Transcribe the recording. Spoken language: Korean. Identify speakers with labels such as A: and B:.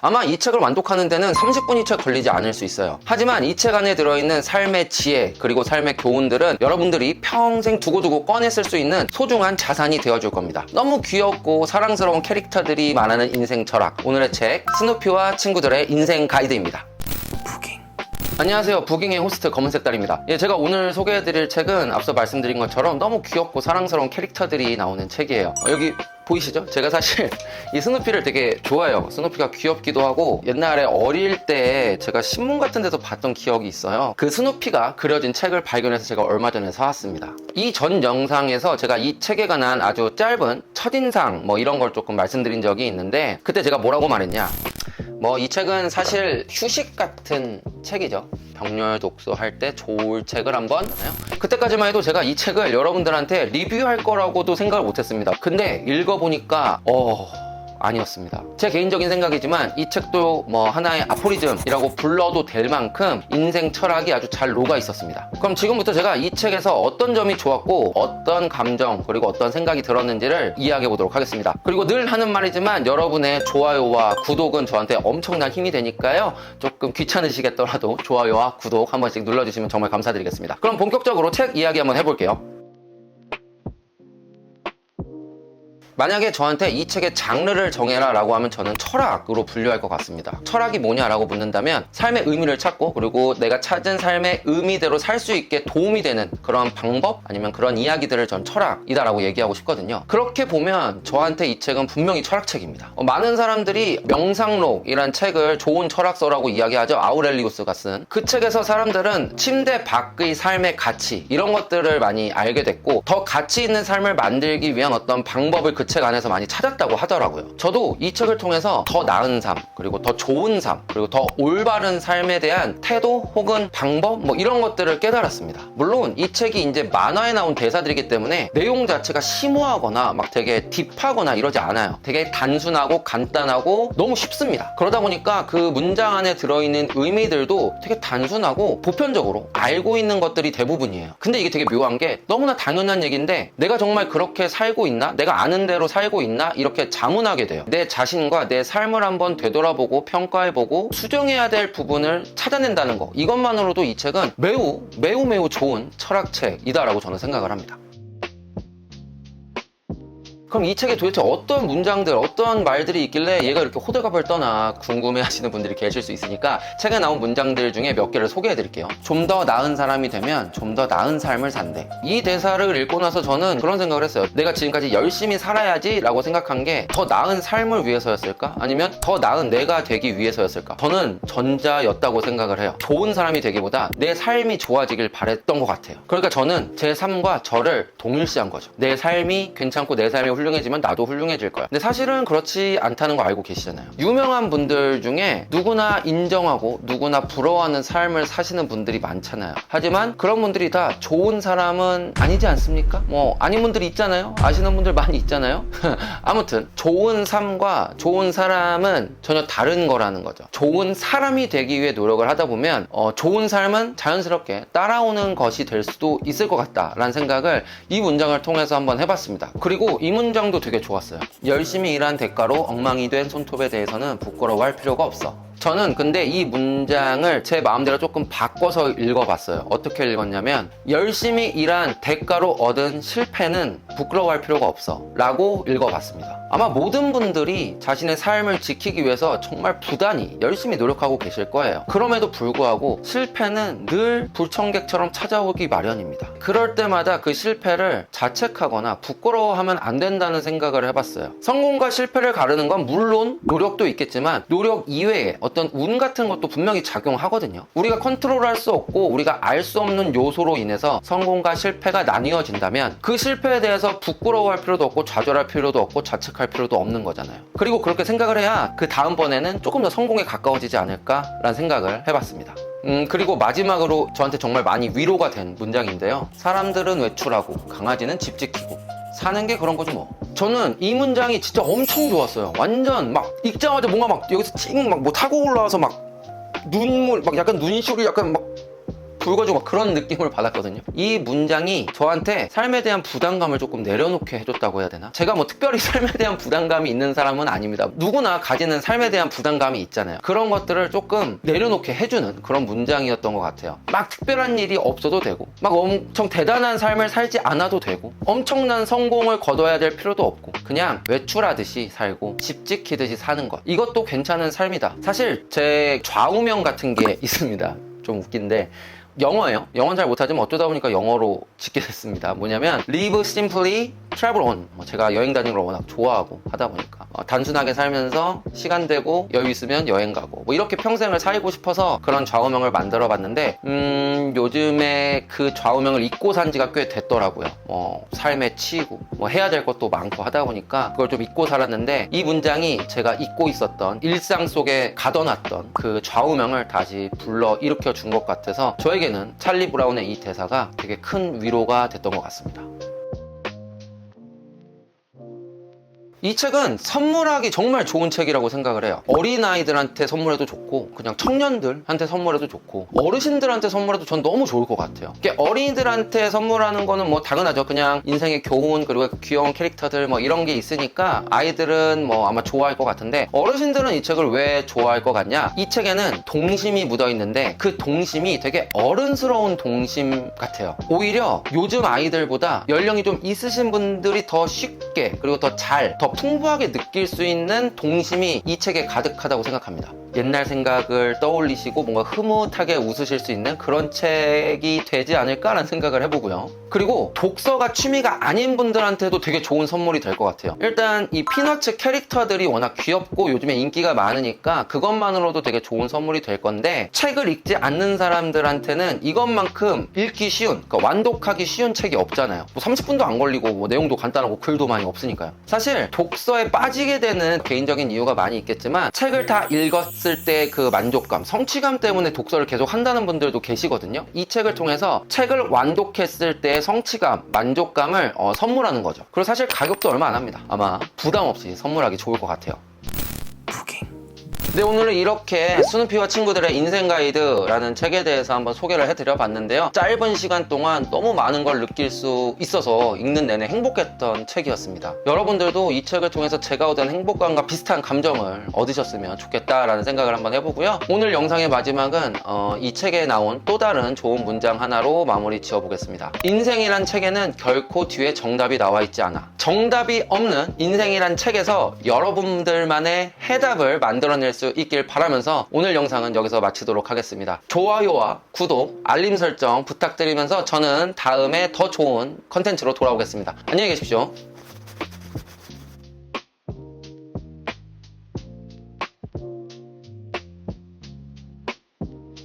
A: 아마 이 책을 완독하는 데는 30분이 채 걸리지 않을 수 있어요. 하지만 이 책 안에 들어있는 삶의 지혜 그리고 삶의 교훈들은 여러분들이 평생 두고두고 꺼내 쓸 수 있는 소중한 자산이 되어줄 겁니다. 너무 귀엽고 사랑스러운 캐릭터들이 말하는 인생 철학, 오늘의 책 스누피와 친구들의 인생 가이드입니다. 안녕하세요. 부깅의 호스트 검은색달입니다. 제가 오늘 소개해드릴 책은 앞서 말씀드린 것처럼 너무 귀엽고 사랑스러운 캐릭터들이 나오는 책이에요. 여기 보이시죠? 제가 사실 이 스누피를 되게 좋아해요. 스누피가 귀엽기도 하고 옛날에 어릴 때 제가 신문 같은 데서 봤던 기억이 있어요. 그 스누피가 그려진 책을 발견해서 제가 얼마 전에 사왔습니다. 이 전 영상에서 제가 이 책에 관한 아주 짧은 첫인상 이런 걸 조금 말씀드린 적이 있는데, 그때 제가 뭐라고 말했냐, 이 책은 사실 휴식 같은 책이죠. 병렬 독서 할 때 좋을 책을 한번 하나요? 그때까지만 해도 제가 이 책을 여러분들한테 리뷰할 거라고도 생각을 못했습니다. 근데 읽어보니까 아니었습니다. 제 개인적인 생각이지만 이 책도 하나의 아포리즘이라고 불러도 될 만큼 인생 철학이 아주 잘 녹아 있었습니다. 그럼 지금부터 제가 이 책에서 어떤 점이 좋았고 어떤 감정 그리고 어떤 생각이 들었는지를 이야기해 보도록 하겠습니다. 그리고 늘 하는 말이지만 여러분의 좋아요와 구독은 저한테 엄청난 힘이 되니까요, 조금 귀찮으시겠더라도 좋아요와 구독 한 번씩 눌러주시면 정말 감사드리겠습니다. 그럼 본격적으로 책 이야기 한번 해볼게요. 만약에 저한테 이 책의 장르를 정해라 라고 하면 저는 철학으로 분류할 것 같습니다. 철학이 뭐냐라고 묻는다면 삶의 의미를 찾고 그리고 내가 찾은 삶의 의미대로 살 수 있게 도움이 되는 그런 방법 아니면 그런 이야기들을 전 철학이다라고 얘기하고 싶거든요. 그렇게 보면 저한테 이 책은 분명히 철학책입니다. 많은 사람들이 명상록이란 책을 좋은 철학서라고 이야기하죠. 아우렐리우스가 쓴 그 책에서 사람들은 침대 밖의 삶의 가치 이런 것들을 많이 알게 됐고, 더 가치 있는 삶을 만들기 위한 어떤 방법을 그 책 안에서 많이 찾았다고 하더라고요. 저도 이 책을 통해서 더 나은 삶 그리고 더 좋은 삶 그리고 더 올바른 삶에 대한 태도 혹은 방법 이런 것들을 깨달았습니다. 물론 이 책이 이제 만화에 나온 대사들이기 때문에 내용 자체가 심오하거나 막 되게 딥하거나 이러지 않아요. 되게 단순하고 간단하고 너무 쉽습니다. 그러다 보니까 그 문장 안에 들어있는 의미들도 되게 단순하고 보편적으로 알고 있는 것들이 대부분이에요. 근데 이게 되게 묘한 게 너무나 당연한 얘기인데 내가 정말 그렇게 살고 있나? 내가 아는 대로 살고 있나? 이렇게 자문하게 돼요. 내 자신과 내 삶을 한번 되돌아보고 평가해보고 수정해야 될 부분을 찾아낸다는 거, 이것만으로도 이 책은 매우 좋은 철학책이다라고 저는 생각을 합니다. 그럼 이 책에 도대체 어떤 문장들, 어떤 말들이 있길래 얘가 이렇게 호들갑을 떠나 궁금해하시는 분들이 계실 수 있으니까 책에 나온 문장들 중에 몇 개를 소개해드릴게요. 좀 더 나은 사람이 되면 좀 더 나은 삶을 산대. 이 대사를 읽고 나서 저는 그런 생각을 했어요. 내가 지금까지 열심히 살아야지 라고 생각한 게 더 나은 삶을 위해서였을까? 아니면 더 나은 내가 되기 위해서였을까? 저는 전자였다고 생각을 해요. 좋은 사람이 되기보다 내 삶이 좋아지길 바랬던 것 같아요. 그러니까 저는 제 삶과 저를 동일시한 거죠. 내 삶이 괜찮고 내 삶이 훌륭해지면 나도 훌륭해질 거야. 근데 사실은 그렇지 않다는 거 알고 계시잖아요. 유명한 분들 중에 누구나 인정하고 누구나 부러워하는 삶을 사시는 분들이 많잖아요. 하지만 그런 분들이 다 좋은 사람은 아니지 않습니까? 아닌 분들이 있잖아요. 아시는 분들 많이 있잖아요. 아무튼 좋은 삶과 좋은 사람은 전혀 다른 거라는 거죠. 좋은 사람이 되기 위해 노력을 하다 보면 좋은 삶은 자연스럽게 따라오는 것이 될 수도 있을 것 같다라는 생각을 이 문장을 통해서 한번 해봤습니다. 그리고 이 문장도 되게 좋았어요. 열심히 일한 대가로 엉망이 된 손톱에 대해서는 부끄러워할 필요가 없어. 저는 근데 이 문장을 제 마음대로 조금 바꿔서 읽어봤어요. 어떻게 읽었냐면, 열심히 일한 대가로 얻은 실패는 부끄러워할 필요가 없어 라고 읽어봤습니다. 아마 모든 분들이 자신의 삶을 지키기 위해서 정말 부단히 열심히 노력하고 계실 거예요. 그럼에도 불구하고 실패는 늘 불청객처럼 찾아오기 마련입니다. 그럴 때마다 그 실패를 자책하거나 부끄러워하면 안 된다는 생각을 해봤어요. 성공과 실패를 가르는 건 물론 노력도 있겠지만 노력 이외에 어떤 운 같은 것도 분명히 작용하거든요. 우리가 컨트롤할 수 없고 우리가 알 수 없는 요소로 인해서 성공과 실패가 나뉘어진다면 그 실패에 대해서 부끄러워할 필요도 없고 좌절할 필요도 없고 자책할 필요도 없는 거잖아요. 그리고 그렇게 생각을 해야 그 다음번에는 조금 더 성공에 가까워지지 않을까라는 생각을 해봤습니다. 그리고 마지막으로 저한테 정말 많이 위로가 된 문장인데요. 사람들은 외출하고 강아지는 집 지키고 사는 게 그런 거죠 뭐. 저는 이 문장이 진짜 엄청 좋았어요. 완전 막 읽자마자 뭔가 막 여기서 찡 막 뭐 타고 올라와서 막 눈물 막 약간 눈시울이 약간 막 굵어지고 막 그런 느낌을 받았거든요. 이 문장이 저한테 삶에 대한 부담감을 조금 내려놓게 해줬다고 해야 되나? 제가 뭐 특별히 삶에 대한 부담감이 있는 사람은 아닙니다. 누구나 가지는 삶에 대한 부담감이 있잖아요. 그런 것들을 조금 내려놓게 해주는 그런 문장이었던 것 같아요. 막 특별한 일이 없어도 되고, 막 엄청 대단한 삶을 살지 않아도 되고, 엄청난 성공을 거둬야 될 필요도 없고, 그냥 외출하듯이 살고 집 지키듯이 사는 것, 이것도 괜찮은 삶이다. 사실 제 좌우명 같은 게 있습니다. 좀 웃긴데 영어예요. 영어는 잘 못하지만 어쩌다 보니까 영어로 짓게 됐습니다. 뭐냐면 Live simply, travel on. 제가 여행 다니는 걸 워낙 좋아하고 하다 보니까 단순하게 살면서 시간 되고 여유 있으면 여행 가고 뭐 이렇게 평생을 살고 싶어서 그런 좌우명을 만들어 봤는데 요즘에 그 좌우명을 잊고 산 지가 꽤 됐더라고요. 삶에 치이고 뭐 해야 될 것도 많고 하다 보니까 그걸 좀 잊고 살았는데, 이 문장이 제가 잊고 있었던 일상 속에 가둬놨던 그 좌우명을 다시 불러 일으켜 준 것 같아서 저에게는 찰리 브라운의 이 대사가 되게 큰 위로가 됐던 것 같습니다. 이 책은 선물하기 정말 좋은 책이라고 생각을 해요. 어린아이들한테 선물해도 좋고, 그냥 청년들한테 선물해도 좋고, 어르신들한테 선물해도 전 너무 좋을 것 같아요. 어린이들한테 선물하는 거는 뭐 당연하죠. 그냥 인생의 교훈, 그리고 귀여운 캐릭터들 뭐 이런 게 있으니까 아이들은 뭐 아마 좋아할 것 같은데, 어르신들은 이 책을 왜 좋아할 것 같냐? 이 책에는 동심이 묻어 있는데 그 동심이 되게 어른스러운 동심 같아요. 오히려 요즘 아이들보다 연령이 좀 있으신 분들이 더 쉽게, 그리고 더 풍부하게 느낄 수 있는 동심이 이 책에 가득하다고 생각합니다. 옛날 생각을 떠올리시고 뭔가 흐뭇하게 웃으실 수 있는 그런 책이 되지 않을까라는 생각을 해보고요. 그리고 독서가 취미가 아닌 분들한테도 되게 좋은 선물이 될 것 같아요. 일단 이 피너츠 캐릭터들이 워낙 귀엽고 요즘에 인기가 많으니까 그것만으로도 되게 좋은 선물이 될 건데, 책을 읽지 않는 사람들한테는 이것만큼 읽기 쉬운, 그러니까 완독하기 쉬운 책이 없잖아요. 뭐 30분도 안 걸리고 뭐 내용도 간단하고 글도 많이 없으니까요. 사실 독서에 빠지게 되는 개인적인 이유가 많이 있겠지만, 책을 다 읽었을 때 그 만족감, 성취감 때문에 독서를 계속 한다는 분들도 계시거든요. 이 책을 통해서 책을 완독했을 때의 성취감, 만족감을 선물하는 거죠. 그리고 사실 가격도 얼마 안 합니다. 아마 부담 없이 선물하기 좋을 것 같아요. 네, 오늘은 이렇게 스누피와 친구들의 인생 가이드라는 책에 대해서 한번 소개를 해드려 봤는데요. 짧은 시간 동안 너무 많은 걸 느낄 수 있어서 읽는 내내 행복했던 책이었습니다. 여러분들도 이 책을 통해서 제가 얻은 행복감과 비슷한 감정을 얻으셨으면 좋겠다라는 생각을 한번 해보고요. 오늘 영상의 마지막은 이 책에 나온 또 다른 좋은 문장 하나로 마무리 지어보겠습니다. 인생이란 책에는 결코 뒤에 정답이 나와 있지 않아. 정답이 없는 인생이란 책에서 여러분들만의 해답을 만들어낼 수 있길 바라면서 오늘 영상은 여기서 마치도록 하겠습니다. 좋아요와 구독, 알림 설정 부탁드리면서 저는 다음에 더 좋은 컨텐츠로 돌아오겠습니다. 안녕히 계십시오.